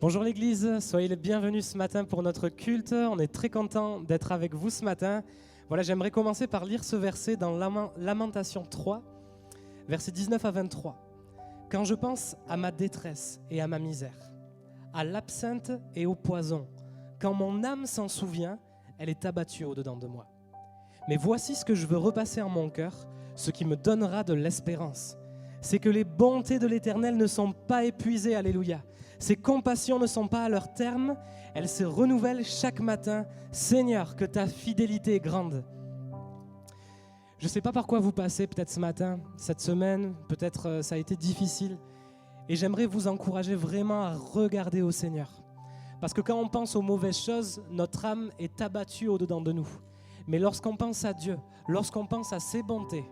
Bonjour l'Église, soyez les bienvenus ce matin pour notre culte. On est très content d'être avec vous ce matin. Voilà, j'aimerais commencer par lire ce verset dans Lamentation 3, versets 19 à 23. Quand je pense à ma détresse et à ma misère, à l'absinthe et au poison, quand mon âme s'en souvient, elle est abattue au-dedans de moi. Mais voici ce que je veux repasser en mon cœur, ce qui me donnera de l'espérance. C'est que les bontés de l'Éternel ne sont pas épuisées, alléluia. Ses compassions ne sont pas à leur terme, elles se renouvellent chaque matin. Seigneur, que ta fidélité est grande. Je ne sais pas par quoi vous passez peut-être ce matin, cette semaine, peut-être ça a été difficile. Et j'aimerais vous encourager vraiment à regarder au Seigneur. Parce que quand on pense aux mauvaises choses, notre âme est abattue au-dedans de nous. Mais lorsqu'on pense à Dieu, lorsqu'on pense à ses bontés,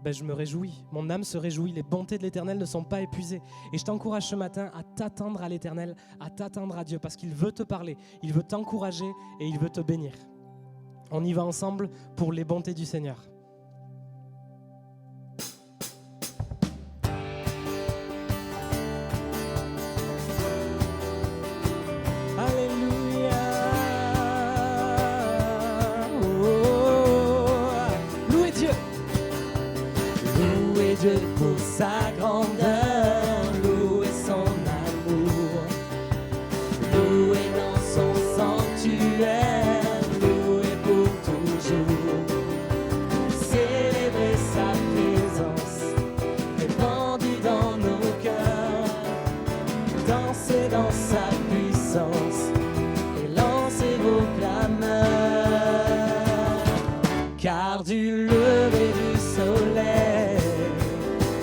je me réjouis, mon âme se réjouit, les bontés de l'Éternel ne sont pas épuisées. Et je t'encourage ce matin à t'attendre à l'Éternel, à t'attendre à Dieu, parce qu'il veut te parler, il veut t'encourager et il veut te bénir. On y va ensemble pour les bontés du Seigneur. Pour sa grandeur, louer son amour, louer dans son sanctuaire, louer pour toujours, célébrer sa présence, répandue dans nos cœurs, danser dans sa puissance et lancer vos clameurs, car du lever du soleil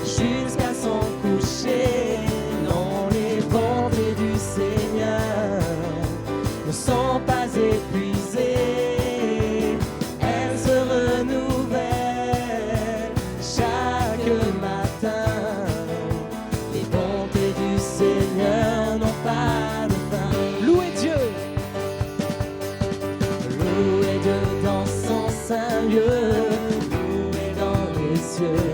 jusqu'à son coucher, non, les bontés du Seigneur ne sont pas épuisées, elles se renouvellent chaque matin. Les bontés du Seigneur n'ont pas de fin. Louez Dieu! Louez Dieu dans son saint lieu, louez dans les cieux.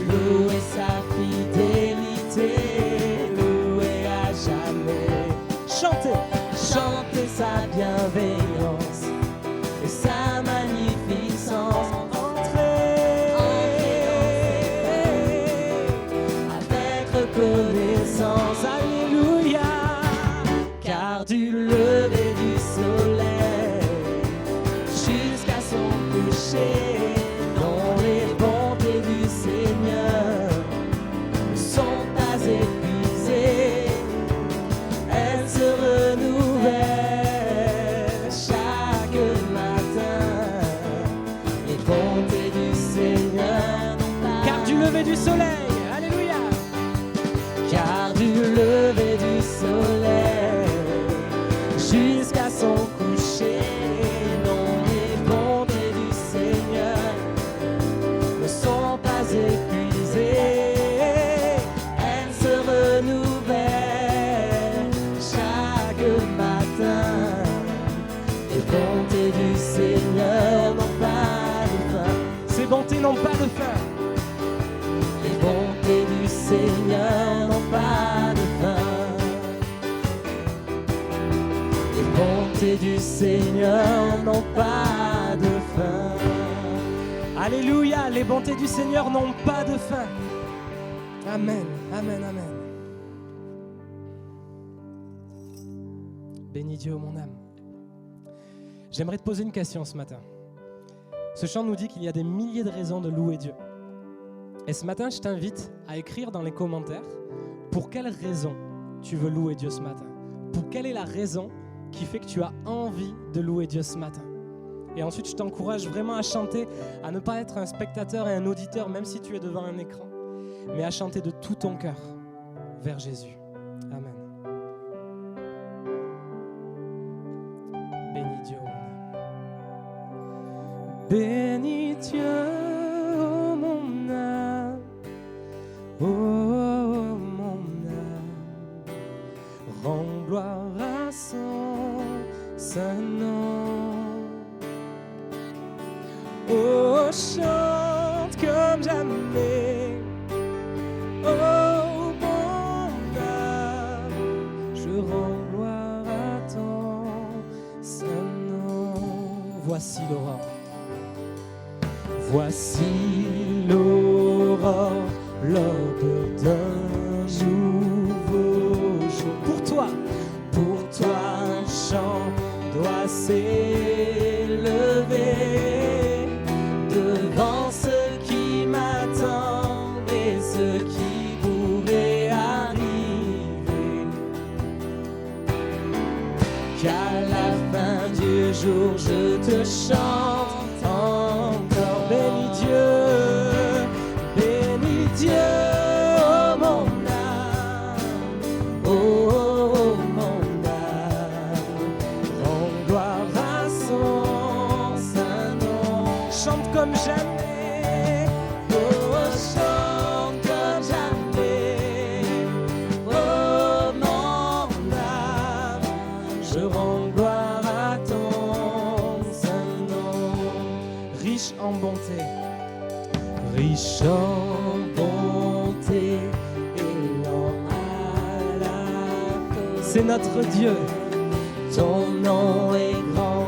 Louer sa fidélité, louer à jamais. Chantez Sa bienveillance et sa magnificence. Entrez avec reconnaissance. Alléluia. Car du lever du soleil jusqu'à son coucher, du soleil, alléluia. Car du lever du soleil jusqu'à son coucher, non, les bontés du Seigneur ne sont pas épuisées, elles se renouvellent chaque matin. Les bontés du Seigneur n'ont pas de fin. Ses bontés n'ont pas de fin. Les bontés du Seigneur n'ont pas de fin. Les bontés du Seigneur n'ont pas de fin. Alléluia, les bontés du Seigneur n'ont pas de fin. Amen, amen, amen. Bénis Dieu, mon âme. J'aimerais te poser une question ce matin. Ce chant nous dit qu'il y a des milliers de raisons de louer Dieu. Et ce matin, je t'invite à écrire dans les commentaires pour quelle raison tu veux louer Dieu ce matin. Pour quelle est la raison qui fait que tu as envie de louer Dieu ce matin. Et ensuite, je t'encourage vraiment à chanter, à ne pas être un spectateur et un auditeur, même si tu es devant un écran, mais à chanter de tout ton cœur vers Jésus. Amen. Bénis Dieu. Bénis Dieu. Oh mon âme, rends gloire à son saint nom. Oh, chante comme jamais. Oh mon âme, voici l'aurore. Voici l'aurore, l'aube d'un nouveau jour. Pour toi, un chant doit s'élever devant ceux qui m'attendent et ceux qui pourraient arriver. Qu'à la fin du jour, je te chante encore. bénis Dieu, oh mon âme, oh mon âme, rends gloire à son saint nom. chante comme jamais. Oh, chante comme jamais, oh mon âme, je rends gloire à ton saint nom. Riche en bonté, Riche en bonté et lent à la cause. c'est notre Dieu. Ton nom est grand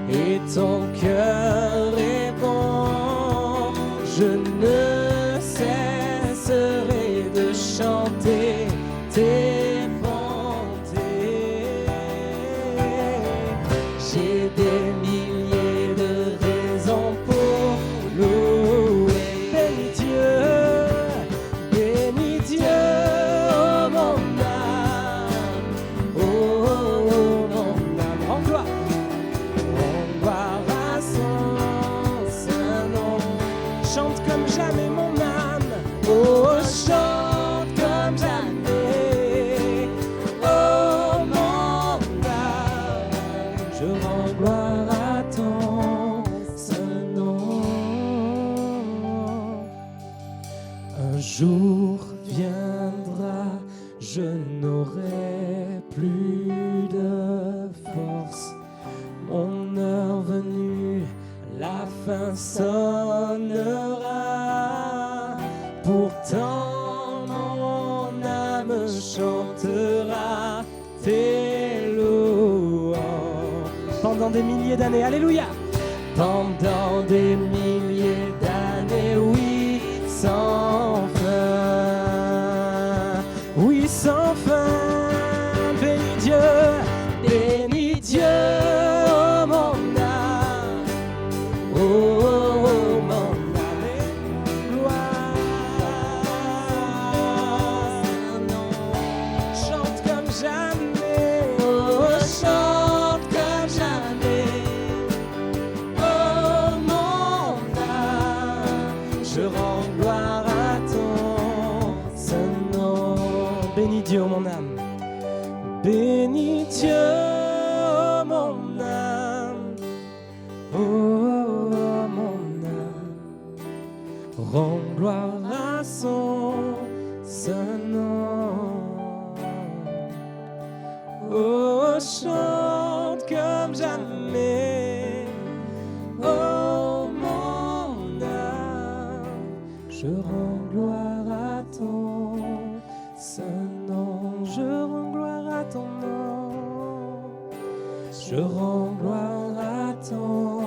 et ton cœur est bon. Je ne cesserai de chanter tes bontés. J'ai des milliers de raisons pour louer. Bénis Dieu, oh mon âme, oh mon âme, rends gloire à son saint nom. Chante comme jamais mon âme. Oh, chante comme jamais, oh mon âme, je rends gloire à ton saint nom. Un jour viendra, je n'aurai plus de force. Mon heure venue, la fin sonnera. Pourtant, mon âme chantera tes louanges. Pendant des milliers d'années, alléluia. Pendant des milliers d'années, oui, sans fin. Oui, sans fin. Bénis Dieu, oh mon âme, oh mon âme, gloire. Chante comme jamais. oh chante comme jamais, oh mon âme, je rends gloire à ton saint nom. Bénis Dieu, mon âme. Bénis Dieu, oh mon âme, oh mon âme, rends gloire à son saint nom. Oh, chante comme jamais, oh mon âme, je rends gloire à ton saint nom, je rends gloire à ton nom, je rends gloire à ton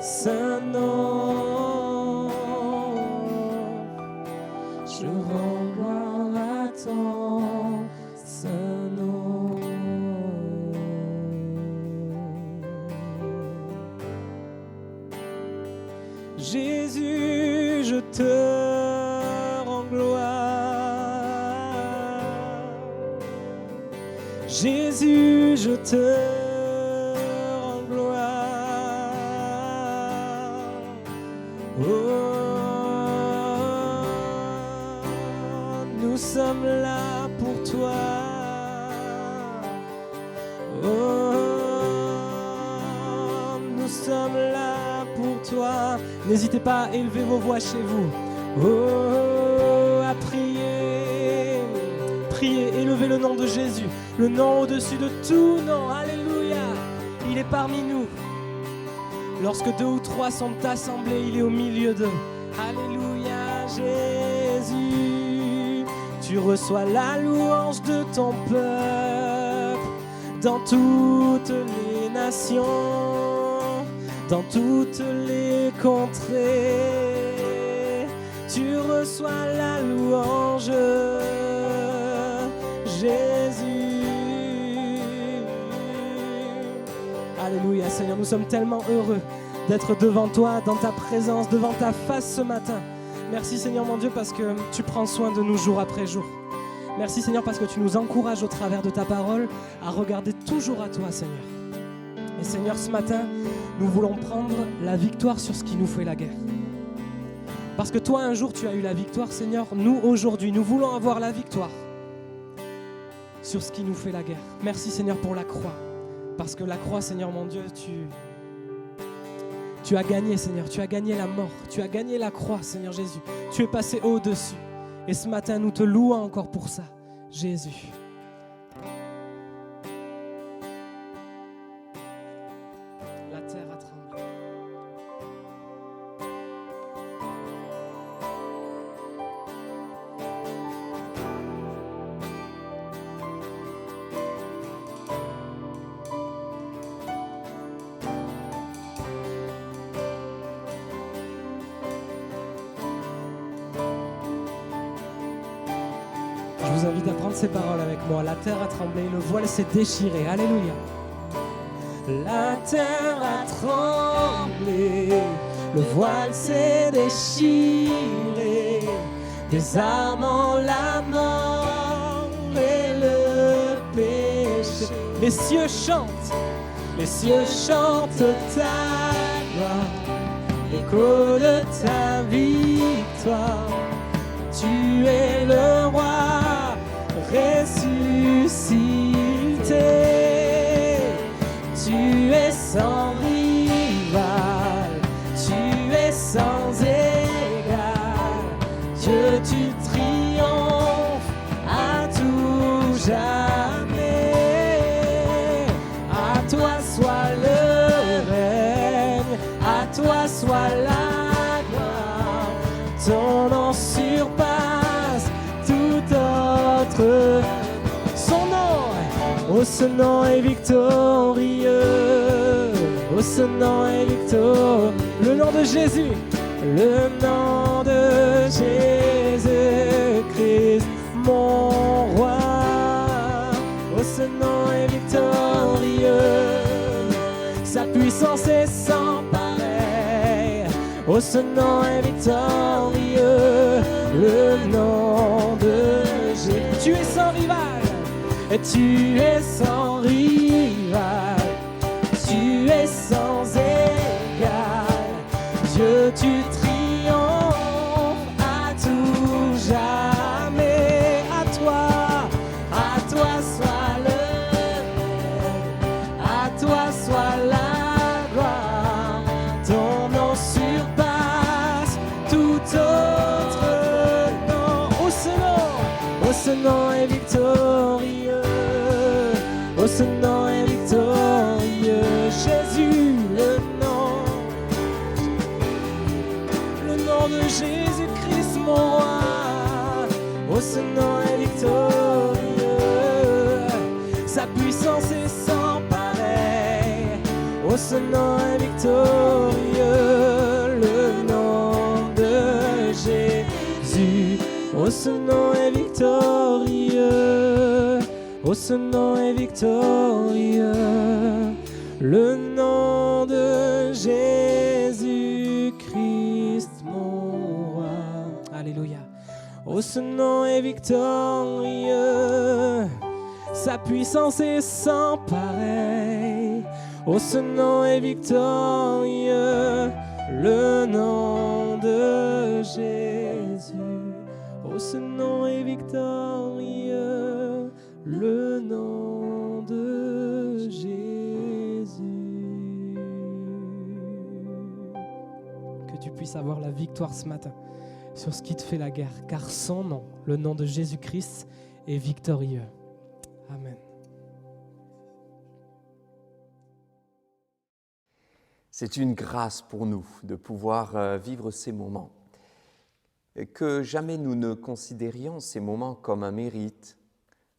saint nom, je rends gloire à ton saint nom. Jésus, je te rends gloire. Jésus, je te rends gloire. Oh, nous sommes là pour toi. Oh, nous sommes là pour toi. N'hésitez pas à élever vos voix chez vous. Oh, à prier. Priez, élevez le nom de Jésus. Le nom au-dessus de tout nom. Alléluia. Il est parmi nous. Lorsque 2 ou 3 sont assemblés, il est au milieu d'eux. Alléluia, Jésus. Tu reçois la louange de ton peuple dans toutes les nations. dans toutes les contrées. Tu reçois la louange, Jésus. Alléluia, Seigneur, nous sommes tellement heureux d'être devant toi, dans ta présence, devant ta face ce matin. Merci Seigneur mon Dieu parce que tu prends soin de nous jour après jour. Merci Seigneur parce que tu nous encourages au travers de ta parole à regarder toujours à toi Seigneur. Et Seigneur, ce matin, nous voulons prendre la victoire sur ce qui nous fait la guerre. Parce que toi un jour tu as eu la victoire Seigneur, nous aujourd'hui nous voulons avoir la victoire sur ce qui nous fait la guerre. Merci Seigneur pour la croix. Parce que la croix Seigneur mon Dieu, tu as gagné Seigneur, tu as gagné la mort, tu as gagné la croix Seigneur Jésus. Tu es passé au-dessus. Et ce matin, nous te louons encore pour ça, Jésus. La terre a tremblé. Je vous invite à prendre ces paroles avec moi. La terre a tremblé, le voile s'est déchiré. Alléluia. La terre a tremblé, le voile s'est déchiré. Des armes en la mort et le péché. Les cieux chantent ta gloire. Écho de ta victoire. Tu es le roi ressuscité. Tu es sans rival, tu es sans égal. Dieu, tu triomphes à tout jamais. À toi soit le règne, à toi soit la gloire. Ton nom surpasse tout autre. Son nom, oh ce nom est victorieux. Oh ce nom est victorieux. Le nom de Jésus, le nom de Jésus-Christ, mon roi. Oh ce nom est victorieux. Sa puissance est sans pareil. Oh ce nom est victorieux. Le nom de Jésus. Tu es sans rival. Et tu es sans rival. Tu es sans égal. Dieu, tu triomphes à tout jamais. À toi soit le règne, à toi soit la gloire. Ton nom surpasse tout autre nom. Oh ce nom est victorieux. Oh ce nom est victorieux. Jésus, le nom de Jésus-Christ, mon roi. Oh ce nom est victorieux. Sa puissance est sans pareil. Oh ce nom est victorieux. Le nom de Jésus. Oh ce nom est victorieux. Oh ce nom est victorieux. Le nom de Jésus-Christ, mon roi. Alléluia. Oh ce nom est victorieux. Sa puissance est sans pareil. Oh ce nom est victorieux. Le nom de Jésus. Oh ce nom est victorieux. Le nom de Jésus. Que tu puisses avoir la victoire ce matin sur ce qui te fait la guerre, car son nom, le nom de Jésus-Christ, est victorieux. Amen. C'est une grâce pour nous de pouvoir vivre ces moments. Et que jamais nous ne considérions ces moments comme un mérite,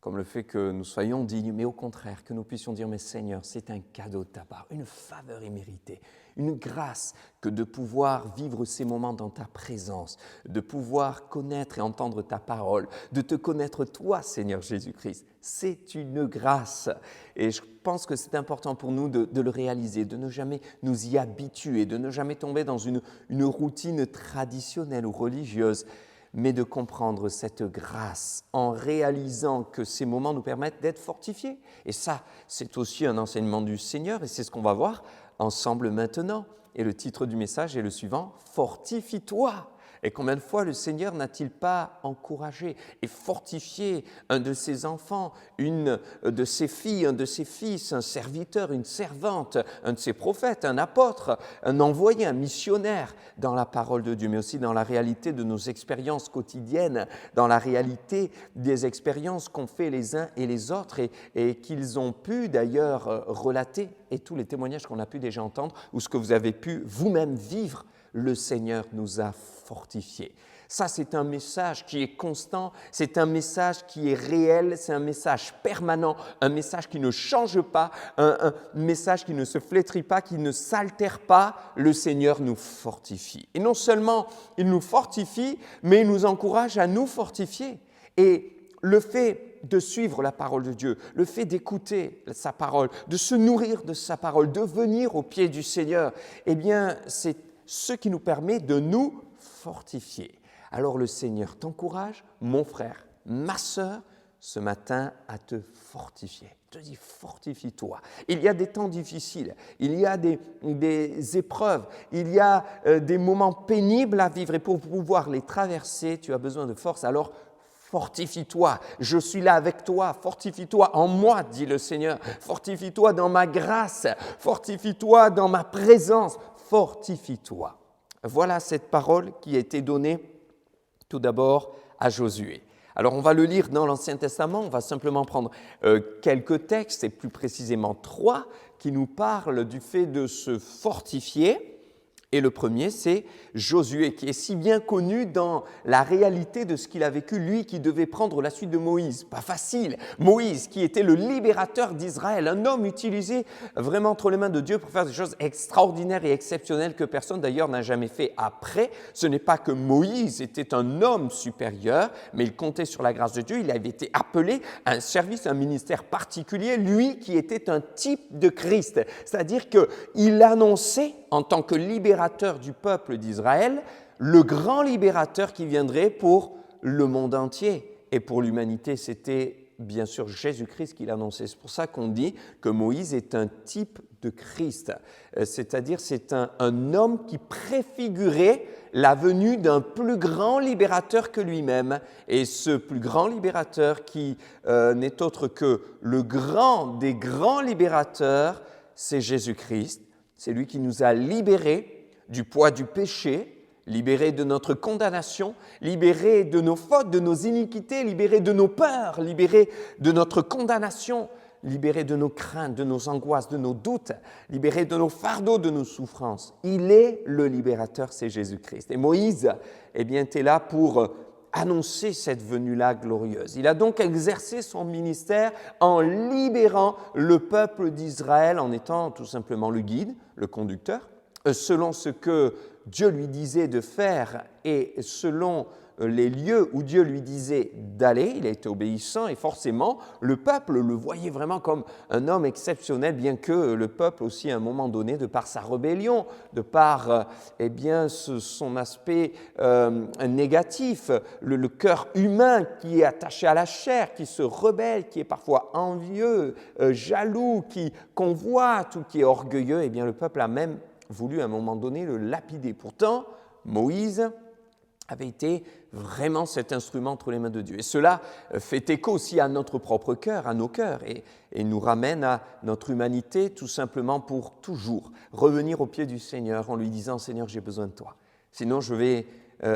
comme le fait que nous soyons dignes, mais au contraire, que nous puissions dire, mais Seigneur, c'est un cadeau de ta part, une faveur imméritée, une grâce que de pouvoir vivre ces moments dans ta présence, de pouvoir connaître et entendre ta parole, de te connaître toi, Seigneur Jésus-Christ. C'est une grâce. Et je pense que c'est important pour nous de le réaliser, de ne jamais nous y habituer, de ne jamais tomber dans une routine traditionnelle ou religieuse, mais de comprendre cette grâce en réalisant que ces moments nous permettent d'être fortifiés. Et ça, c'est aussi un enseignement du Seigneur et c'est ce qu'on va voir ensemble maintenant. Et le titre du message est le suivant, « Fortifie-toi ». Et combien de fois le Seigneur n'a-t-il pas encouragé et fortifié un de ses enfants, une de ses filles, un de ses fils, un serviteur, une servante, un de ses prophètes, un apôtre, un envoyé, un missionnaire dans la parole de Dieu, mais aussi dans la réalité de nos expériences quotidiennes, dans la réalité des expériences qu'ont fait les uns et les autres et qu'ils ont pu d'ailleurs relater, et tous les témoignages qu'on a pu déjà entendre, ou ce que vous avez pu vous-même vivre. Le Seigneur nous a fortifiés. Ça, c'est un message qui est constant, c'est un message qui est réel, c'est un message permanent, un message qui ne change pas, un message qui ne se flétrit pas, qui ne s'altère pas. Le Seigneur nous fortifie. Et non seulement il nous fortifie, mais il nous encourage à nous fortifier. Et le fait de suivre la parole de Dieu, le fait d'écouter sa parole, de se nourrir de sa parole, de venir au pied du Seigneur, eh bien, c'est ce qui nous permet de nous fortifier. Alors le Seigneur t'encourage, mon frère, ma sœur, ce matin à te fortifier. Je te dis, fortifie-toi. Il y a des temps difficiles, il y a des épreuves, il y a des moments pénibles à vivre et pour pouvoir les traverser, tu as besoin de force. Alors fortifie-toi, je suis là avec toi, fortifie-toi en moi, dit le Seigneur, fortifie-toi dans ma grâce, fortifie-toi dans ma présence, fortifie-toi. Voilà cette parole qui a été donnée tout d'abord à Josué. Alors on va le lire dans l'Ancien Testament, on va simplement prendre quelques textes, et plus précisément 3, qui nous parlent du fait de se fortifier. Et le premier, c'est Josué, qui est si bien connu dans la réalité de ce qu'il a vécu, lui qui devait prendre la suite de Moïse. Pas facile. Moïse, qui était le libérateur d'Israël, un homme utilisé vraiment entre les mains de Dieu pour faire des choses extraordinaires et exceptionnelles que personne d'ailleurs n'a jamais fait après. Ce n'est pas que Moïse était un homme supérieur, mais il comptait sur la grâce de Dieu. Il avait été appelé à un service, un ministère particulier, lui qui était un type de Christ. C'est-à-dire qu'il annonçait en tant que libérateur du peuple d'Israël, le grand libérateur qui viendrait pour le monde entier. Et pour l'humanité, c'était bien sûr Jésus-Christ qui l'annonçait. C'est pour ça qu'on dit que Moïse est un type de Christ. C'est-à-dire c'est un homme qui préfigurait la venue d'un plus grand libérateur que lui-même. Et ce plus grand libérateur qui n'est autre que le grand des grands libérateurs, c'est Jésus-Christ. C'est lui qui nous a libérés du poids du péché, libérés de notre condamnation, libérés de nos fautes, de nos iniquités, libérés de nos peurs, libérés de notre condamnation, libérés de nos craintes, de nos angoisses, de nos doutes, libérés de nos fardeaux, de nos souffrances. Il est le libérateur, c'est Jésus-Christ. Et Moïse, était là pour annoncer cette venue-là glorieuse. Il a donc exercé son ministère en libérant le peuple d'Israël, en étant tout simplement le guide, le conducteur, selon ce que Dieu lui disait de faire et selon les lieux où Dieu lui disait d'aller. Il a été obéissant et forcément, le peuple le voyait vraiment comme un homme exceptionnel, bien que le peuple aussi à un moment donné, de par sa rébellion, de par son aspect négatif, le cœur humain qui est attaché à la chair, qui se rebelle, qui est parfois envieux, jaloux, qui convoite ou qui est orgueilleux, le peuple a même voulu à un moment donné le lapider. Pourtant, Moïse avait été vraiment cet instrument entre les mains de Dieu. Et cela fait écho aussi à notre propre cœur, à nos cœurs, et nous ramène à notre humanité tout simplement pour toujours revenir au pied du Seigneur en lui disant « Seigneur, j'ai besoin de toi. Sinon, je vais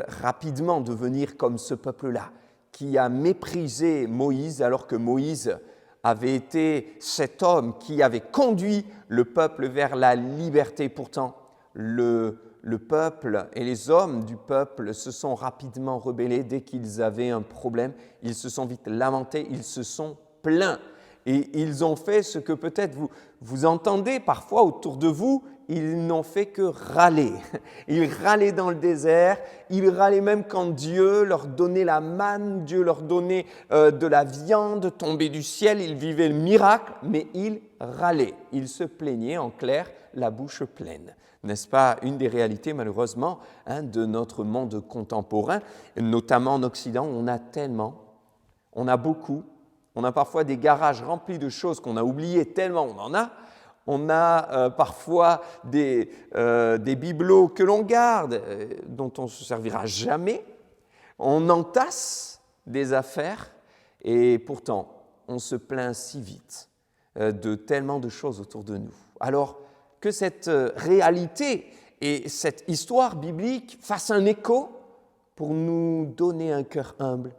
rapidement devenir comme ce peuple-là qui a méprisé Moïse alors que Moïse avait été cet homme qui avait conduit le peuple vers la liberté. Pourtant, le le peuple et les hommes du peuple se sont rapidement rebellés dès qu'ils avaient un problème. Ils se sont vite lamentés, ils se sont plaints. Et ils ont fait ce que peut-être vous entendez parfois autour de vous, ils n'ont fait que râler. Ils râlaient dans le désert, ils râlaient même quand Dieu leur donnait la manne, Dieu leur donnait de la viande tombée du ciel, ils vivaient le miracle, mais ils râlaient. Ils se plaignaient, en clair, la bouche pleine. N'est-ce pas une des réalités, malheureusement, de notre monde contemporain, notamment en Occident, on a beaucoup, on a parfois des garages remplis de choses qu'on a oubliées tellement on en a. On a parfois des bibelots que l'on garde, dont on ne se servira jamais. On entasse des affaires et pourtant, on se plaint si vite de tellement de choses autour de nous. Alors que cette réalité et cette histoire biblique fassent un écho pour nous donner un cœur humble,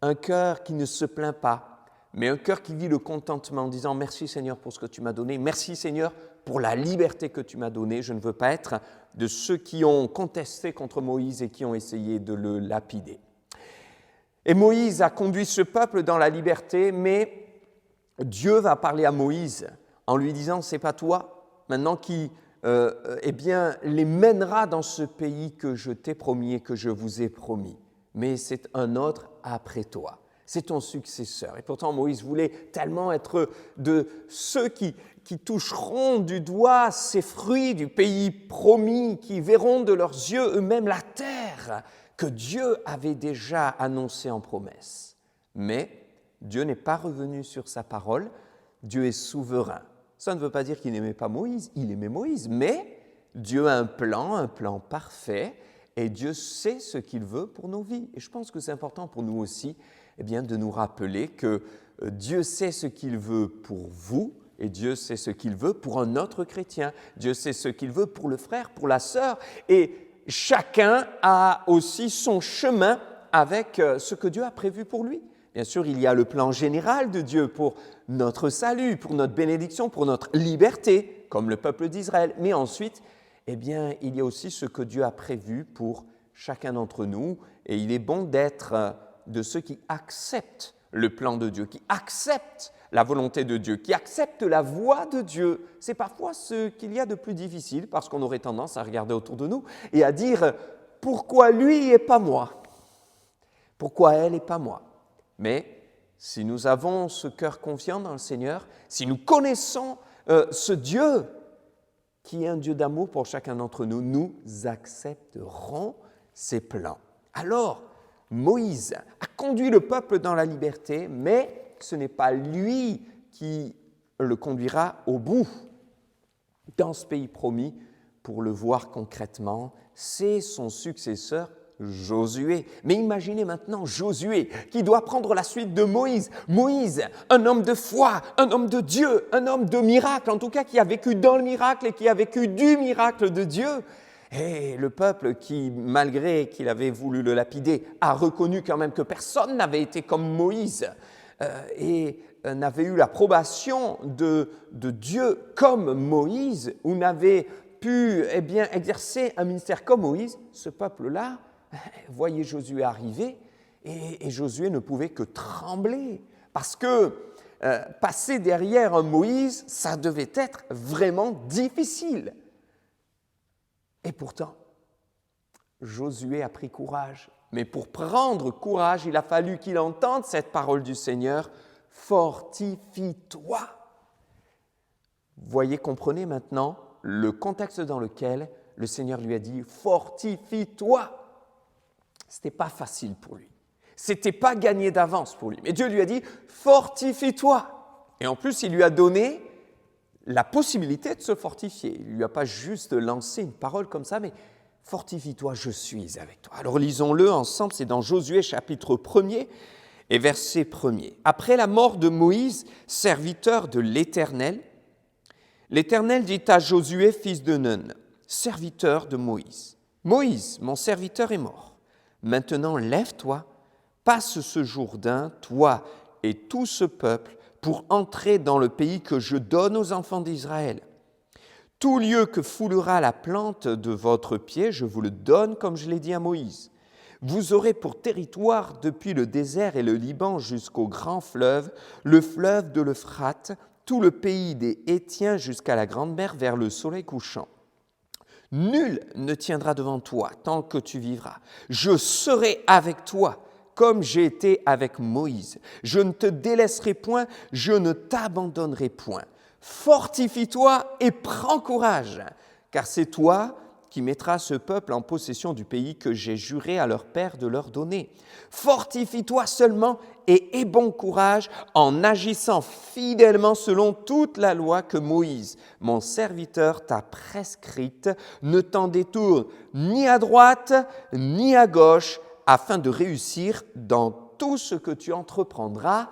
un cœur qui ne se plaint pas, mais un cœur qui vit le contentement en disant « Merci Seigneur pour ce que tu m'as donné, merci Seigneur pour la liberté que tu m'as donnée. Je ne veux pas être de ceux qui ont contesté contre Moïse et qui ont essayé de le lapider. » Et Moïse a conduit ce peuple dans la liberté, mais Dieu va parler à Moïse en lui disant « C'est pas toi maintenant qui les mènera dans ce pays que je t'ai promis et que je vous ai promis, mais c'est un autre après toi. » C'est ton successeur. Et pourtant, Moïse voulait tellement être de ceux qui toucheront du doigt ces fruits du pays promis, qui verront de leurs yeux eux-mêmes la terre que Dieu avait déjà annoncée en promesse. Mais Dieu n'est pas revenu sur sa parole, Dieu est souverain. Ça ne veut pas dire qu'il n'aimait pas Moïse, il aimait Moïse, mais Dieu a un plan parfait, et Dieu sait ce qu'il veut pour nos vies. Et je pense que c'est important pour nous aussi, de nous rappeler que Dieu sait ce qu'il veut pour vous et Dieu sait ce qu'il veut pour un autre chrétien. Dieu sait ce qu'il veut pour le frère, pour la sœur. Et chacun a aussi son chemin avec ce que Dieu a prévu pour lui. Bien sûr, il y a le plan général de Dieu pour notre salut, pour notre bénédiction, pour notre liberté, comme le peuple d'Israël. Mais ensuite, il y a aussi ce que Dieu a prévu pour chacun d'entre nous. Et il est bon d'être de ceux qui acceptent le plan de Dieu, qui acceptent la volonté de Dieu, qui acceptent la voie de Dieu. C'est parfois ce qu'il y a de plus difficile parce qu'on aurait tendance à regarder autour de nous et à dire « Pourquoi lui et pas moi ? Pourquoi elle et pas moi ?» Mais si nous avons ce cœur confiant dans le Seigneur, si nous connaissons ce Dieu qui est un Dieu d'amour pour chacun d'entre nous, nous accepterons ses plans. Alors, Moïse a conduit le peuple dans la liberté, mais ce n'est pas lui qui le conduira au bout dans ce pays promis. Pour le voir concrètement, c'est son successeur Josué. Mais imaginez maintenant Josué qui doit prendre la suite de Moïse. Moïse, un homme de foi, un homme de Dieu, un homme de miracle, en tout cas qui a vécu dans le miracle et qui a vécu du miracle de Dieu. Et le peuple qui, malgré qu'il avait voulu le lapider, a reconnu quand même que personne n'avait été comme Moïse et n'avait eu l'approbation de Dieu comme Moïse, ou n'avait pu exercer un ministère comme Moïse. Ce peuple-là voyait Josué arriver et Josué ne pouvait que trembler parce que passer derrière un Moïse, ça devait être vraiment difficile. Et pourtant, Josué a pris courage. Mais pour prendre courage, il a fallu qu'il entende cette parole du Seigneur « Fortifie-toi ». Voyez, comprenez maintenant le contexte dans lequel le Seigneur lui a dit « Fortifie-toi ». Ce n'était pas facile pour lui. Ce n'était pas gagné d'avance pour lui. Mais Dieu lui a dit « Fortifie-toi ». Et en plus, il lui a donné la possibilité de se fortifier. Il ne lui a pas juste lancé une parole comme ça, mais « Fortifie-toi, je suis avec toi ». Alors lisons-le ensemble, c'est dans Josué chapitre 1er et verset 1er. Après la mort de Moïse, serviteur de l'Éternel, l'Éternel dit à Josué, fils de Nun, serviteur de Moïse, « Moïse, mon serviteur est mort. Maintenant, lève-toi, passe ce Jourdain, toi et tout ce peuple, pour entrer dans le pays que je donne aux enfants d'Israël. Tout lieu que foulera la plante de votre pied, je vous le donne comme je l'ai dit à Moïse. Vous aurez pour territoire depuis le désert et le Liban jusqu'au grand fleuve, le fleuve de l'Euphrate, tout le pays des Hétiens jusqu'à la grande mer vers le soleil couchant. Nul ne tiendra devant toi tant que tu vivras. Je serai avec toi comme j'ai été avec Moïse. Je ne te délaisserai point, je ne t'abandonnerai point. Fortifie-toi et prends courage, car c'est toi qui mettras ce peuple en possession du pays que j'ai juré à leur père de leur donner. Fortifie-toi seulement et aie bon courage en agissant fidèlement selon toute la loi que Moïse, mon serviteur, t'a prescrite. Ne t'en détourne ni à droite ni à gauche, afin de réussir dans tout ce que tu entreprendras.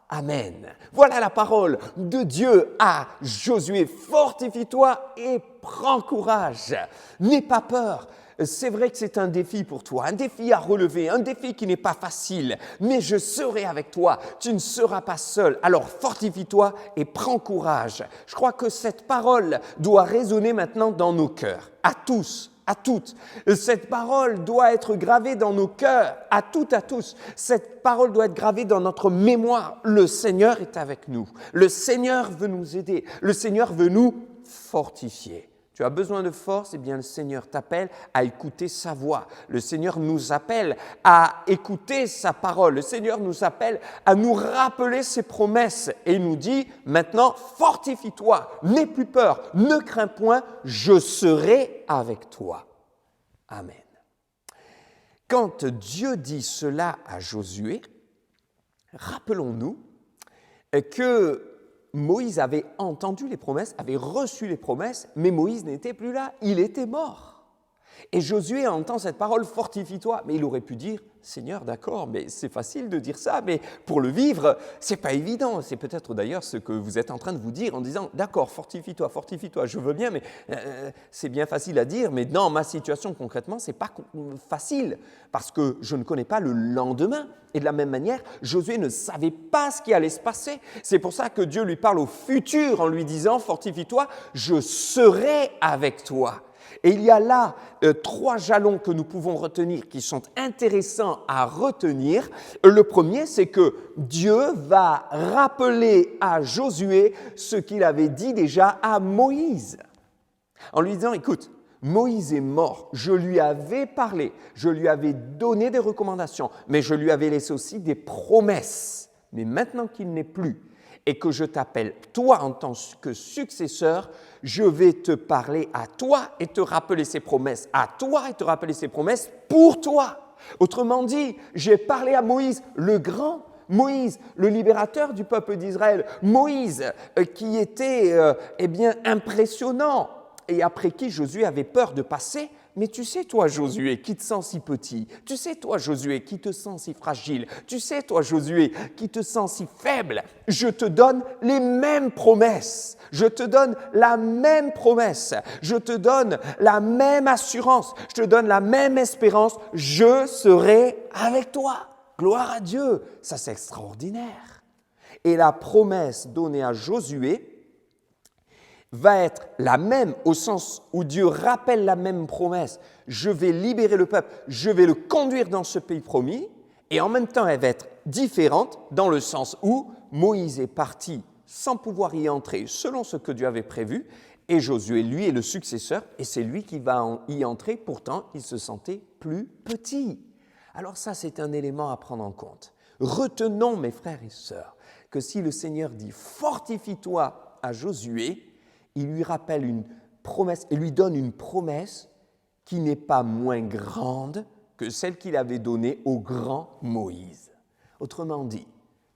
Amen. Voilà la parole de Dieu à Josué. Fortifie-toi et prends courage. N'aie pas peur. C'est vrai que c'est un défi pour toi, un défi à relever, un défi qui n'est pas facile, mais je serai avec toi, tu ne seras pas seul. Alors fortifie-toi et prends courage. Je crois que cette parole doit résonner maintenant dans nos cœurs, à tous. À toutes. Cette parole doit être gravée dans nos cœurs, à toutes, à tous. Cette parole doit être gravée dans notre mémoire. Le Seigneur est avec nous. Le Seigneur veut nous aider. Le Seigneur veut nous fortifier. Tu as besoin de force, eh bien le Seigneur t'appelle à écouter sa voix. Le Seigneur nous appelle à écouter sa parole. Le Seigneur nous appelle à nous rappeler ses promesses et il nous dit maintenant fortifie-toi, n'aie plus peur, ne crains point, je serai avec toi. Amen. Quand Dieu dit cela à Josué, rappelons-nous que Moïse avait entendu les promesses, avait reçu les promesses, mais Moïse n'était plus là, il était mort. Et Josué entend cette parole, fortifie-toi. Mais il aurait pu dire, Seigneur, d'accord, mais c'est facile de dire ça, mais pour le vivre, c'est pas évident. C'est peut-être d'ailleurs ce que vous êtes en train de vous dire en disant, d'accord, fortifie-toi, je veux bien, mais c'est bien facile à dire, mais dans ma situation concrètement, c'est pas facile, parce que je ne connais pas le lendemain. Et de la même manière, Josué ne savait pas ce qui allait se passer. C'est pour ça que Dieu lui parle au futur en lui disant, fortifie-toi, je serai avec toi. Et il y a là 3 jalons que nous pouvons retenir qui sont intéressants à retenir. Le premier, c'est que Dieu va rappeler à Josué ce qu'il avait dit déjà à Moïse. En lui disant, écoute, Moïse est mort, je lui avais parlé, je lui avais donné des recommandations, mais je lui avais laissé aussi des promesses. Mais maintenant qu'il n'est plus, et que je t'appelle toi en tant que successeur, je vais te parler à toi et te rappeler ces promesses à toi et te rappeler ces promesses pour toi. Autrement dit, j'ai parlé à Moïse, le grand Moïse, le libérateur du peuple d'Israël, Moïse qui était impressionnant et après qui Josué avait peur de passer. Mais tu sais, toi, Josué, qui te sens si petit, tu sais, toi, Josué, qui te sens si fragile, tu sais, toi, Josué, qui te sens si faible, je te donne les mêmes promesses, je te donne la même promesse, je te donne la même assurance, je te donne la même espérance, je serai avec toi. Gloire à Dieu, ça c'est extraordinaire. Et la promesse donnée à Josué va être la même au sens où Dieu rappelle la même promesse. Je vais libérer le peuple, je vais le conduire dans ce pays promis. Et en même temps, elle va être différente dans le sens où Moïse est parti sans pouvoir y entrer selon ce que Dieu avait prévu. Et Josué, lui, est le successeur et c'est lui qui va y entrer. Pourtant, il se sentait plus petit. Alors ça, c'est un élément à prendre en compte. Retenons, mes frères et sœurs, que si le Seigneur dit « fortifie-toi » à Josué, il lui rappelle une promesse et lui donne une promesse qui n'est pas moins grande que celle qu'il avait donnée au grand Moïse. Autrement dit,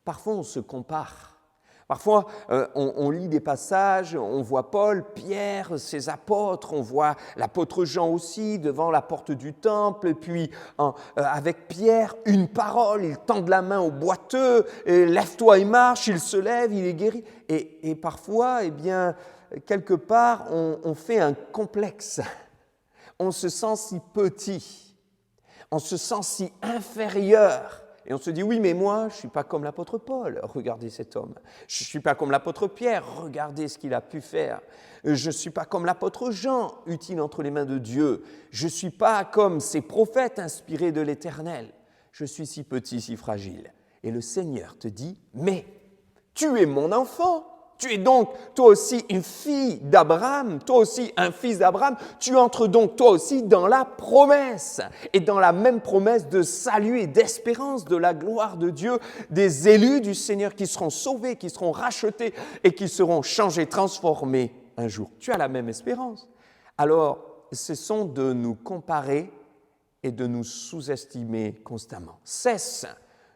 parfois on se compare. Parfois, on lit des passages, on voit Paul, Pierre, ses apôtres, on voit l'apôtre Jean aussi devant la porte du temple, et puis avec Pierre, une parole, il tend la main au boiteux, et lève-toi et marche, il se lève, il est guéri. Et parfois, quelque part, on fait un complexe. On se sent si petit, on se sent si inférieur. Et on se dit, oui, mais moi, je ne suis pas comme l'apôtre Paul, regardez cet homme. Je ne suis pas comme l'apôtre Pierre, regardez ce qu'il a pu faire. Je ne suis pas comme l'apôtre Jean, utile entre les mains de Dieu. Je ne suis pas comme ces prophètes inspirés de l'Éternel. Je suis si petit, si fragile. Et le Seigneur te dit, mais tu es mon enfant. Tu es donc toi aussi une fille d'Abraham, toi aussi un fils d'Abraham. Tu entres donc toi aussi dans la promesse. Et dans la même promesse de salut et d'espérance de la gloire de Dieu, des élus du Seigneur qui seront sauvés, qui seront rachetés et qui seront changés, transformés un jour. Tu as la même espérance. Alors, cessons de nous comparer et de nous sous-estimer constamment. Cesse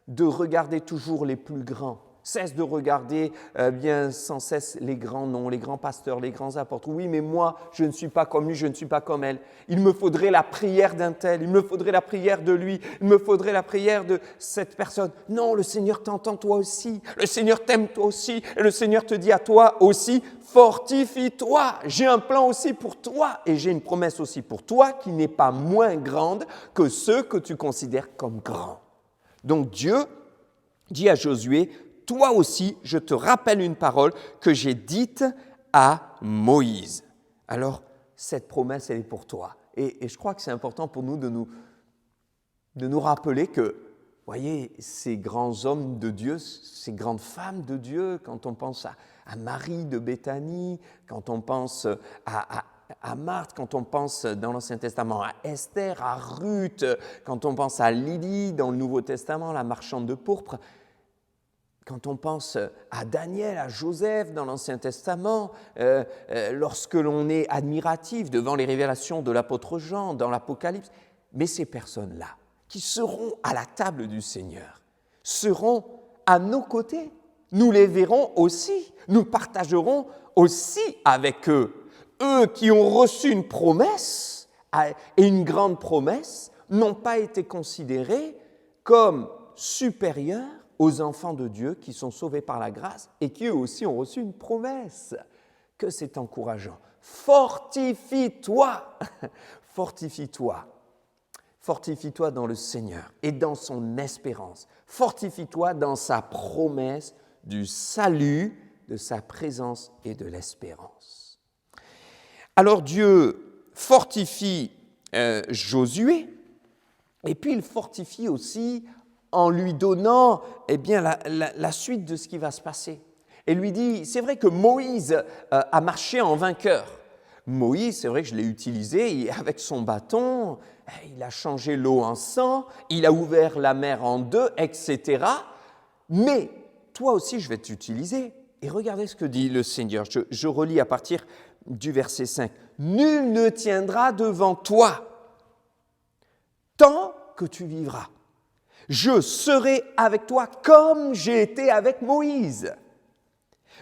de regarder toujours les plus grands. Cesse de regarder bien sans cesse les grands noms, les grands pasteurs, les grands apôtres. Oui, mais moi, je ne suis pas comme lui, je ne suis pas comme elle. Il me faudrait la prière d'un tel, il me faudrait la prière de lui, il me faudrait la prière de cette personne. Non, le Seigneur t'entend toi aussi, le Seigneur t'aime toi aussi, et le Seigneur te dit à toi aussi, fortifie-toi. J'ai un plan aussi pour toi, et j'ai une promesse aussi pour toi qui n'est pas moins grande que ceux que tu considères comme grands. Donc Dieu dit à Josué, toi aussi, je te rappelle une parole que j'ai dite à Moïse. Alors, cette promesse, elle est pour toi. Et je crois que c'est important pour nous de nous rappeler que, voyez, ces grands hommes de Dieu, ces grandes femmes de Dieu, quand on pense à Marie de Béthanie, quand on pense à Marthe, quand on pense dans l'Ancien Testament à Esther, à Ruth, quand on pense à Lydie dans le Nouveau Testament, la marchande de pourpre, quand on pense à Daniel, à Joseph dans l'Ancien Testament, lorsque l'on est admiratif devant les révélations de l'apôtre Jean dans l'Apocalypse, mais ces personnes-là, qui seront à la table du Seigneur, seront à nos côtés. Nous les verrons aussi, nous partagerons aussi avec eux. Eux qui ont reçu une promesse, et une grande promesse, n'ont pas été considérés comme supérieurs aux enfants de Dieu qui sont sauvés par la grâce et qui eux aussi ont reçu une promesse. Que c'est encourageant. Fortifie-toi, fortifie-toi. Fortifie-toi dans le Seigneur et dans son espérance. Fortifie-toi dans sa promesse du salut, de sa présence et de l'espérance. Alors Dieu fortifie Josué et puis il fortifie aussi en lui donnant la suite de ce qui va se passer. Et lui dit, c'est vrai que Moïse a marché en vainqueur. Moïse, c'est vrai que je l'ai utilisé, avec son bâton, il a changé l'eau en sang, il a ouvert la mer en deux, etc. Mais toi aussi, je vais t'utiliser. Et regardez ce que dit le Seigneur. Je relis à partir du verset 5. « Nul ne tiendra devant toi tant que tu vivras. Je serai avec toi comme j'ai été avec Moïse.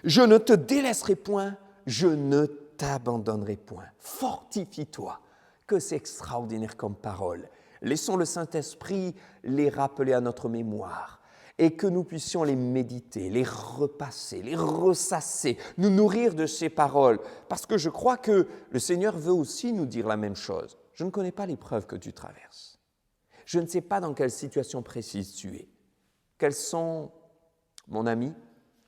Je ne te délaisserai point, je ne t'abandonnerai point. Fortifie-toi. » Que c'est extraordinaire comme parole. Laissons le Saint-Esprit les rappeler à notre mémoire et que nous puissions les méditer, les repasser, les ressasser, nous nourrir de ces paroles. Parce que je crois que le Seigneur veut aussi nous dire la même chose. Je ne connais pas l'épreuve que tu traverses. Je ne sais pas dans quelle situation précise tu es. Quelles sont, mon ami,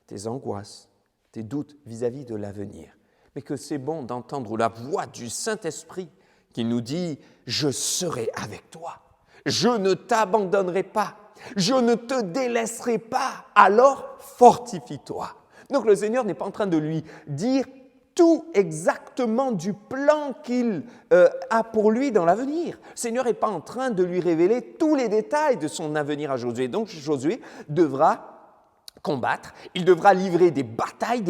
tes angoisses, tes doutes vis-à-vis de l'avenir. Mais que c'est bon d'entendre la voix du Saint-Esprit qui nous dit « Je serai avec toi, je ne t'abandonnerai pas, je ne te délaisserai pas, alors fortifie-toi. » Donc le Seigneur n'est pas en train de lui dire tout exactement du plan qu'il a pour lui dans l'avenir. Le Seigneur n'est pas en train de lui révéler tous les détails de son avenir à Josué. Donc Josué devra combattre, il devra livrer des batailles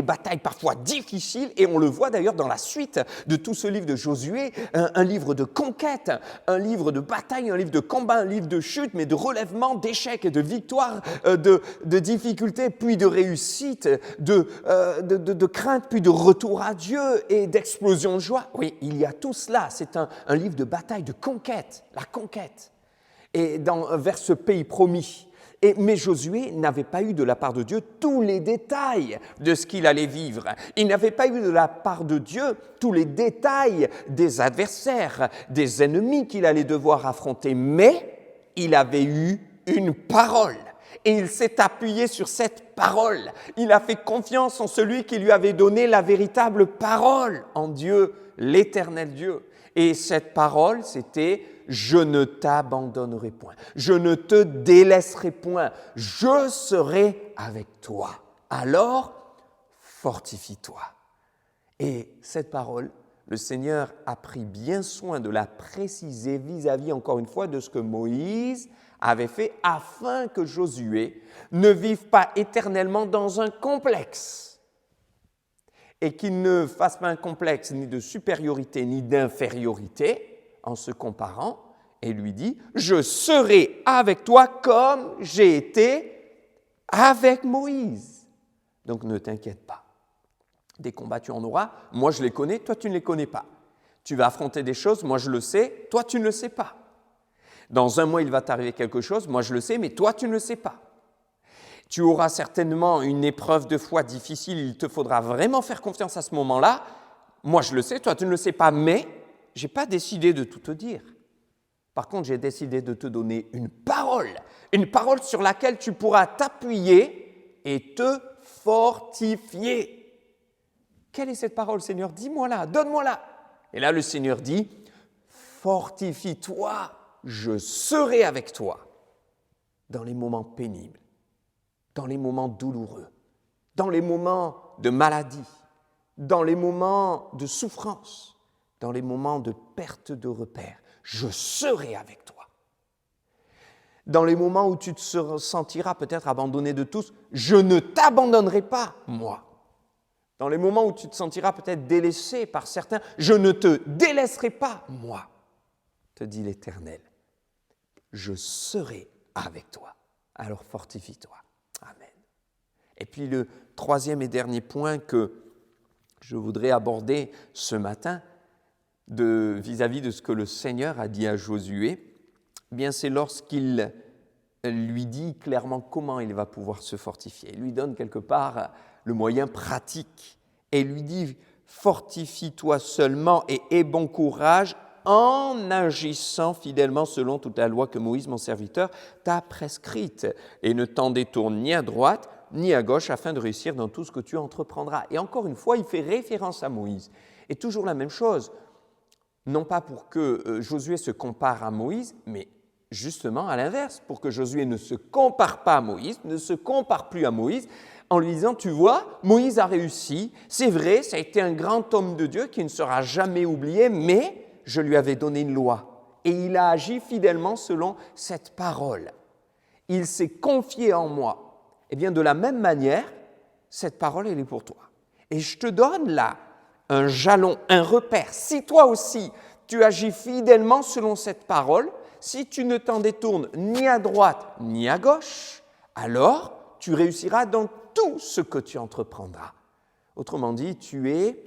parfois difficiles, et on le voit d'ailleurs dans la suite de tout ce livre de Josué, un livre de conquête, un livre de bataille, un livre de combat, un livre de chute, mais de relèvement, d'échecs et de victoires, de difficultés, puis de réussite, de crainte, puis de retour à Dieu et d'explosion de joie. Oui, il y a tout cela, c'est un livre de bataille, de conquête, la conquête, et vers ce pays promis. Mais Josué n'avait pas eu de la part de Dieu tous les détails de ce qu'il allait vivre. Il n'avait pas eu de la part de Dieu tous les détails des adversaires, des ennemis qu'il allait devoir affronter. Mais il avait eu une parole. Et il s'est appuyé sur cette parole. Il a fait confiance en celui qui lui avait donné la véritable parole, en Dieu, l'éternel Dieu. Et cette parole, c'était « Je ne t'abandonnerai point, je ne te délaisserai point, je serai avec toi. Alors, fortifie-toi. » Et cette parole, le Seigneur a pris bien soin de la préciser vis-à-vis, encore une fois, de ce que Moïse avait fait afin que Josué ne vive pas éternellement dans un complexe et qu'il ne fasse pas un complexe ni de supériorité ni d'infériorité en se comparant, et lui dit « Je serai avec toi comme j'ai été avec Moïse. » Donc ne t'inquiète pas. Des combats, tu en auras. Moi, je les connais, toi, tu ne les connais pas. Tu vas affronter des choses, moi, je le sais, toi, tu ne le sais pas. Dans un mois, il va t'arriver quelque chose, moi, je le sais, mais toi, tu ne le sais pas. Tu auras certainement une épreuve de foi difficile, il te faudra vraiment faire confiance à ce moment-là. Moi, je le sais, toi, tu ne le sais pas, mais je n'ai pas décidé de tout te dire. Par contre, j'ai décidé de te donner une parole sur laquelle tu pourras t'appuyer et te fortifier. Quelle est cette parole, Seigneur? Dis-moi-la, donne-moi-la. Et là, le Seigneur dit, fortifie-toi, je serai avec toi dans les moments pénibles, dans les moments douloureux, dans les moments de maladie, dans les moments de souffrance, dans les moments de perte de repères. Je serai avec toi. Dans les moments où tu te sentiras peut-être abandonné de tous, je ne t'abandonnerai pas, moi. Dans les moments où tu te sentiras peut-être délaissé par certains, je ne te délaisserai pas, moi, te dit l'Éternel. Je serai avec toi. Alors fortifie-toi. Amen. Et puis le troisième et dernier point que je voudrais aborder ce matin, vis-à-vis de ce que le Seigneur a dit à Josué, eh bien c'est lorsqu'il lui dit clairement comment il va pouvoir se fortifier. Il lui donne quelque part le moyen pratique et lui dit « Fortifie-toi seulement et aie bon courage en agissant fidèlement selon toute la loi que Moïse, mon serviteur, t'a prescrite et ne t'en détourne ni à droite ni à gauche afin de réussir dans tout ce que tu entreprendras. » Et encore une fois, il fait référence à Moïse. Et toujours la même chose, non pas pour que Josué se compare à Moïse, mais justement à l'inverse, pour que Josué ne se compare pas à Moïse, ne se compare plus à Moïse, en lui disant, tu vois, Moïse a réussi, c'est vrai, ça a été un grand homme de Dieu qui ne sera jamais oublié, mais je lui avais donné une loi et il a agi fidèlement selon cette parole. Il s'est confié en moi. Eh bien, de la même manière, cette parole, elle est pour toi. Et je te donne là un jalon, un repère. Si toi aussi, tu agis fidèlement selon cette parole, si tu ne t'en détournes ni à droite ni à gauche, alors tu réussiras dans tout ce que tu entreprendras. Autrement dit, tu es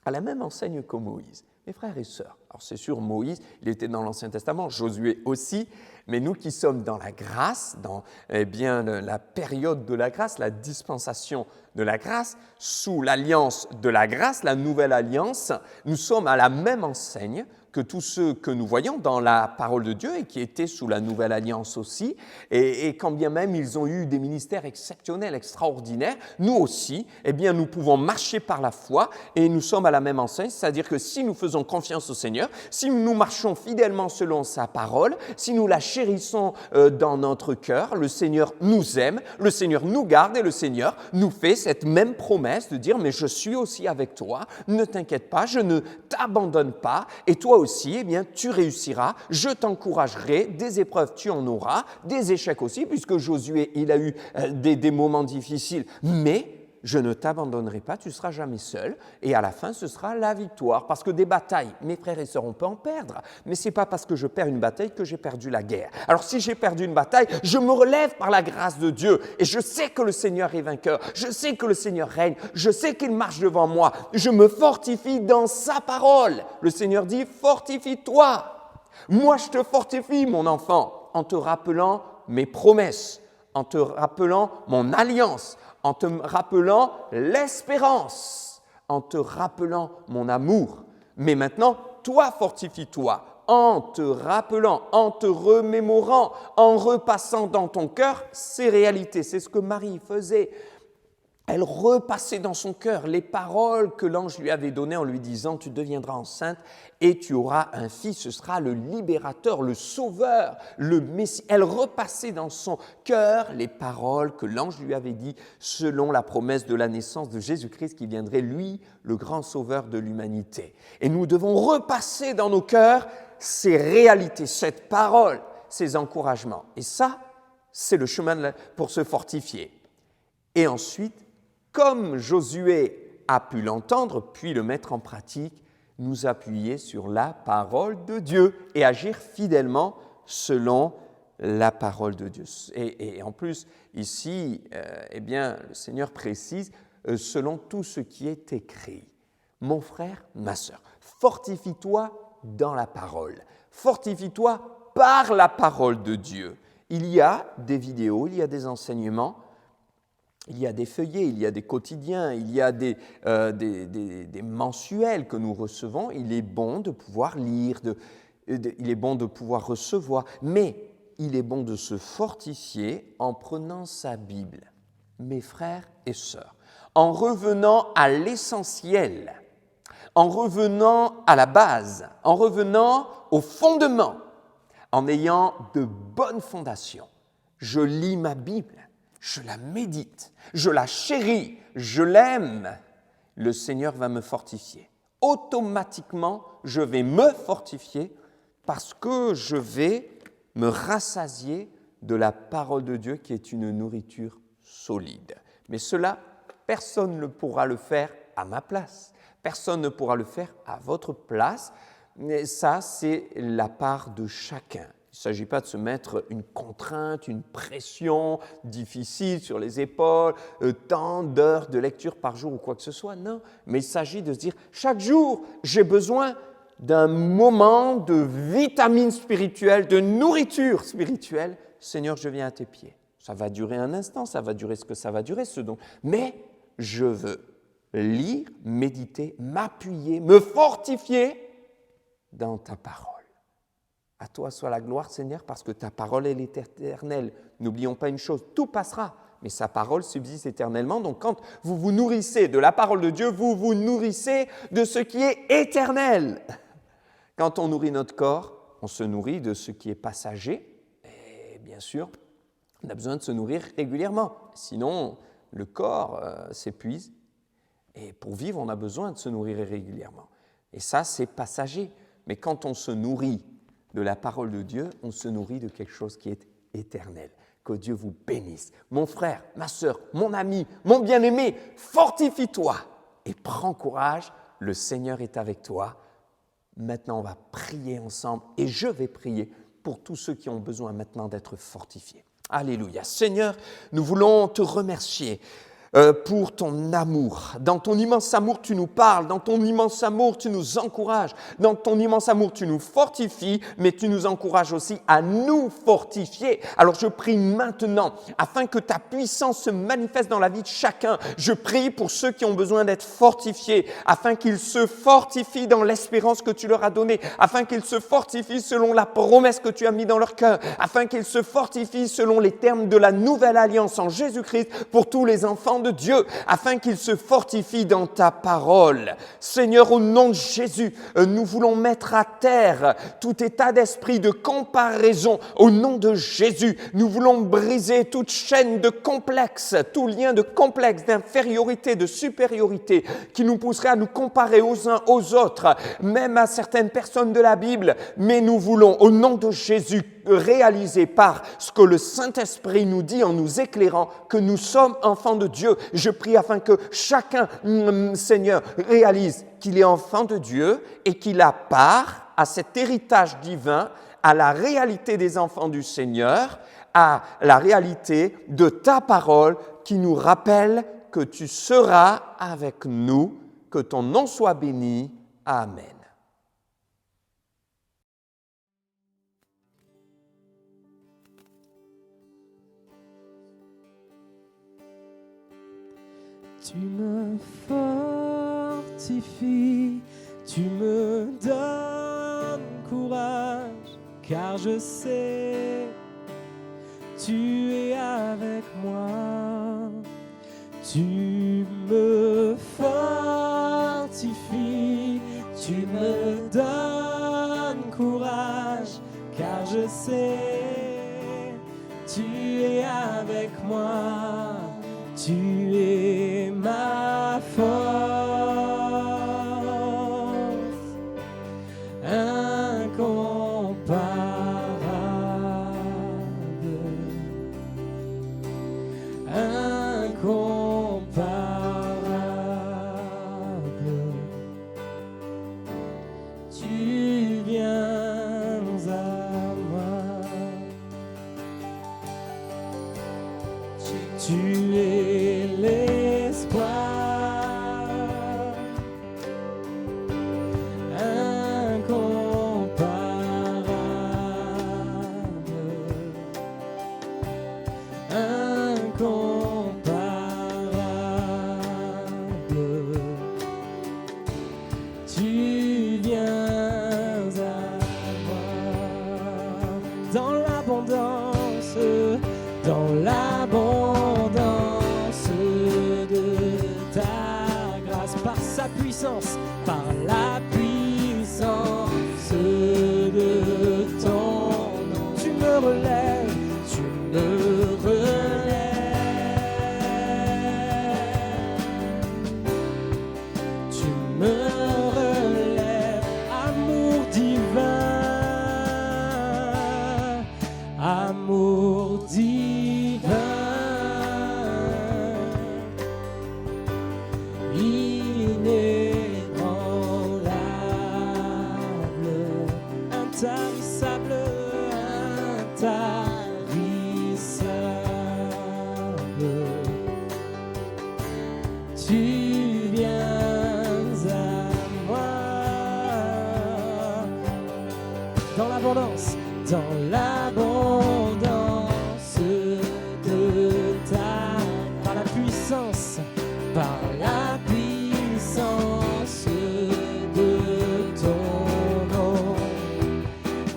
à la même enseigne que Moïse. Mes frères et sœurs, alors c'est sûr, Moïse, il était dans l'Ancien Testament, Josué aussi, mais nous qui sommes dans la grâce, dans la période de la grâce, la dispensation de la grâce, sous l'alliance de la grâce, la nouvelle alliance, nous sommes à la même enseigne que tous ceux que nous voyons dans la parole de Dieu et qui étaient sous la nouvelle alliance aussi, et quand bien même ils ont eu des ministères exceptionnels, extraordinaires, nous aussi, eh bien nous pouvons marcher par la foi et nous sommes à la même enseigne, c'est-à-dire que si nous faisons confiance au Seigneur, si nous marchons fidèlement selon sa parole, si nous la chérissons dans notre cœur, le Seigneur nous aime, le Seigneur nous garde et le Seigneur nous fait cette même promesse de dire « mais je suis aussi avec toi, ne t'inquiète pas, je ne t'abandonne pas et toi aussi, eh bien, tu réussiras, je t'encouragerai, des épreuves tu en auras, des échecs aussi, puisque Josué, il a eu des moments difficiles, mais je ne t'abandonnerai pas, tu ne seras jamais seul, et à la fin, ce sera la victoire. Parce que des batailles, mes frères et sœurs, on peut en perdre, mais ce n'est pas parce que je perds une bataille que j'ai perdu la guerre. Alors si j'ai perdu une bataille, je me relève par la grâce de Dieu, et je sais que le Seigneur est vainqueur, je sais que le Seigneur règne, je sais qu'il marche devant moi, je me fortifie dans sa parole. Le Seigneur dit, fortifie-toi. Moi, je te fortifie, mon enfant, en te rappelant mes promesses, en te rappelant mon alliance, en te rappelant l'espérance, en te rappelant mon amour. Mais maintenant, toi, fortifie-toi en te rappelant, en te remémorant, en repassant dans ton cœur ces réalités. C'est ce que Marie faisait. Elle repassait dans son cœur les paroles que l'ange lui avait données en lui disant « Tu deviendras enceinte et tu auras un fils, ce sera le libérateur, le sauveur, le Messie. » Elle repassait dans son cœur les paroles que l'ange lui avait dites selon la promesse de la naissance de Jésus-Christ qui viendrait, lui, le grand sauveur de l'humanité. Et nous devons repasser dans nos cœurs ces réalités, cette parole, ces encouragements. Et ça, c'est le chemin pour se fortifier. Et ensuite, comme Josué a pu l'entendre, puis le mettre en pratique, nous appuyer sur la parole de Dieu et agir fidèlement selon la parole de Dieu. Et en plus, ici, le Seigneur précise selon tout ce qui est écrit. Mon frère, ma sœur, fortifie-toi dans la parole. Fortifie-toi par la parole de Dieu. Il y a des vidéos, il y a des enseignements, il y a des feuillets, il y a des quotidiens, il y a des mensuels que nous recevons. Il est bon de pouvoir lire, il est bon de pouvoir recevoir, mais il est bon de se fortifier en prenant sa Bible, mes frères et sœurs, en revenant à l'essentiel, en revenant à la base, en revenant au fondement, en ayant de bonnes fondations. Je lis ma Bible. Je la médite, je la chéris, je l'aime, le Seigneur va me fortifier. Automatiquement, je vais me fortifier parce que je vais me rassasier de la parole de Dieu qui est une nourriture solide. Mais cela, personne ne pourra le faire à ma place. Personne ne pourra le faire à votre place. Et ça, c'est la part de chacun. Il ne s'agit pas de se mettre une contrainte, une pression difficile sur les épaules, tant d'heures de lecture par jour ou quoi que ce soit. Non, mais il s'agit de se dire, chaque jour, j'ai besoin d'un moment de vitamine spirituelle, de nourriture spirituelle. Seigneur, je viens à tes pieds. Ça va durer un instant, ça va durer ce que ça va durer, mais je veux lire, méditer, m'appuyer, me fortifier dans ta parole. À toi soit la gloire, Seigneur, parce que ta parole, elle est éternelle. N'oublions pas une chose, tout passera, mais sa parole subsiste éternellement. Donc quand vous vous nourrissez de la parole de Dieu, vous vous nourrissez de ce qui est éternel. Quand on nourrit notre corps, on se nourrit de ce qui est passager. Et bien sûr, on a besoin de se nourrir régulièrement. Sinon, le corps s'épuise. Et pour vivre, on a besoin de se nourrir régulièrement. Et ça, c'est passager. Mais quand on se nourrit de la parole de Dieu, on se nourrit de quelque chose qui est éternel. Que Dieu vous bénisse. Mon frère, ma sœur, mon ami, mon bien-aimé, fortifie-toi et prends courage. Le Seigneur est avec toi. Maintenant, on va prier ensemble et je vais prier pour tous ceux qui ont besoin maintenant d'être fortifiés. Alléluia. Seigneur, nous voulons te remercier pour ton amour. Dans ton immense amour, tu nous parles. Dans ton immense amour, tu nous encourages. Dans ton immense amour, tu nous fortifies, mais tu nous encourages aussi à nous fortifier. Alors je prie maintenant, afin que ta puissance se manifeste dans la vie de chacun. Je prie pour ceux qui ont besoin d'être fortifiés, afin qu'ils se fortifient dans l'espérance que tu leur as donnée, afin qu'ils se fortifient selon la promesse que tu as mise dans leur cœur, afin qu'ils se fortifient selon les termes de la nouvelle alliance en Jésus-Christ pour tous les enfants de Dieu, afin qu'ils se fortifient dans ta parole. Seigneur, au nom de Jésus, nous voulons mettre à terre tout état d'esprit de comparaison. Au nom de Jésus, nous voulons briser toute chaîne de complexe, tout lien de complexe, d'infériorité, de supériorité qui nous pousserait à nous comparer aux uns aux autres, même à certaines personnes de la Bible. Mais nous voulons, au nom de Jésus, réaliser par ce que le Saint-Esprit nous dit en nous éclairant que nous sommes enfants de Dieu. Je prie afin que chacun, Seigneur, réalise qu'il est enfant de Dieu et qu'il a part à cet héritage divin, à la réalité des enfants du Seigneur, à la réalité de ta parole qui nous rappelle que tu seras avec nous, que ton nom soit béni. Amen. Tu me fortifies, tu me donnes courage. car je sais, tu es avec moi. Tu me fortifies, tu me donnes courage, car je sais, tu es avec moi, tu es ma force, incomparable, incomparable. Tu viens à moi. Tu es l'espoir incomparable, incomparable. Tu viens à moi dans l'abondance de ta grâce, par sa puissance, par la puissance de ton nom. Tu me relèves, tu me relèves, tu me relèves, amour divin, amour divin, inébranlable, intarissable, intarissable. Tu viens à moi dans l'abondance de ta, par la puissance de ton nom.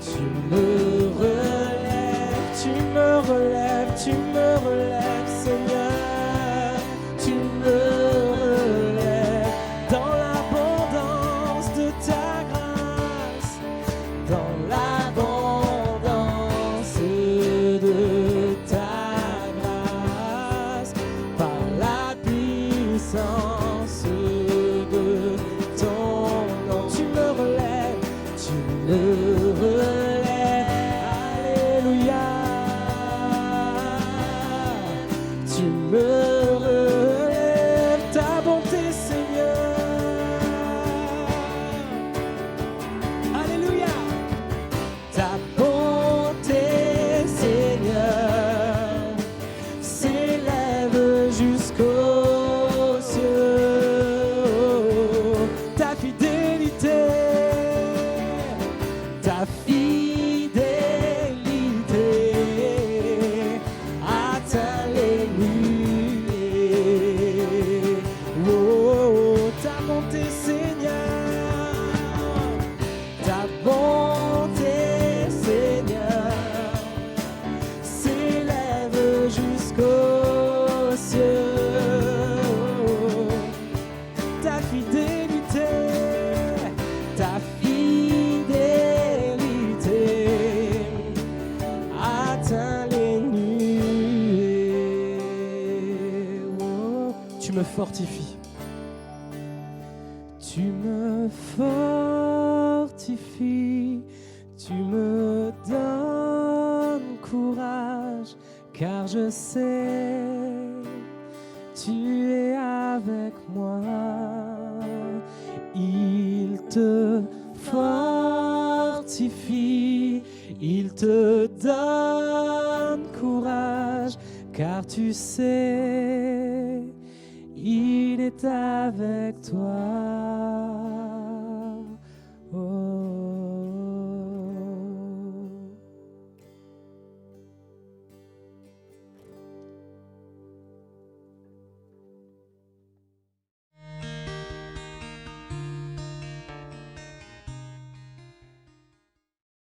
Tu me relèves, tu me relèves, tu me relèves, Seigneur. Tu me relèves dans l'abondance de ta grâce, dans l'abondance de ta grâce, par la puissance de ton nom. Tu me relèves, tu me relèves, alléluia. Tu me relèves, ta bonté, Seigneur. Alléluia. Ta bonté, Seigneur, s'élève jusqu'aux cieux. Ta fidélité atteint les nuées. Oh, ta bonté, Seigneur, ta bonté, Seigneur, s'élève jusqu'aux cieux. Ta fidélité atteint les nuées. Oh, tu me fortifies. Tu me fortifies, tu me donnes courage, car je sais, tu es avec moi. Il te fortifie, il te donne courage, car tu sais, il est avec toi.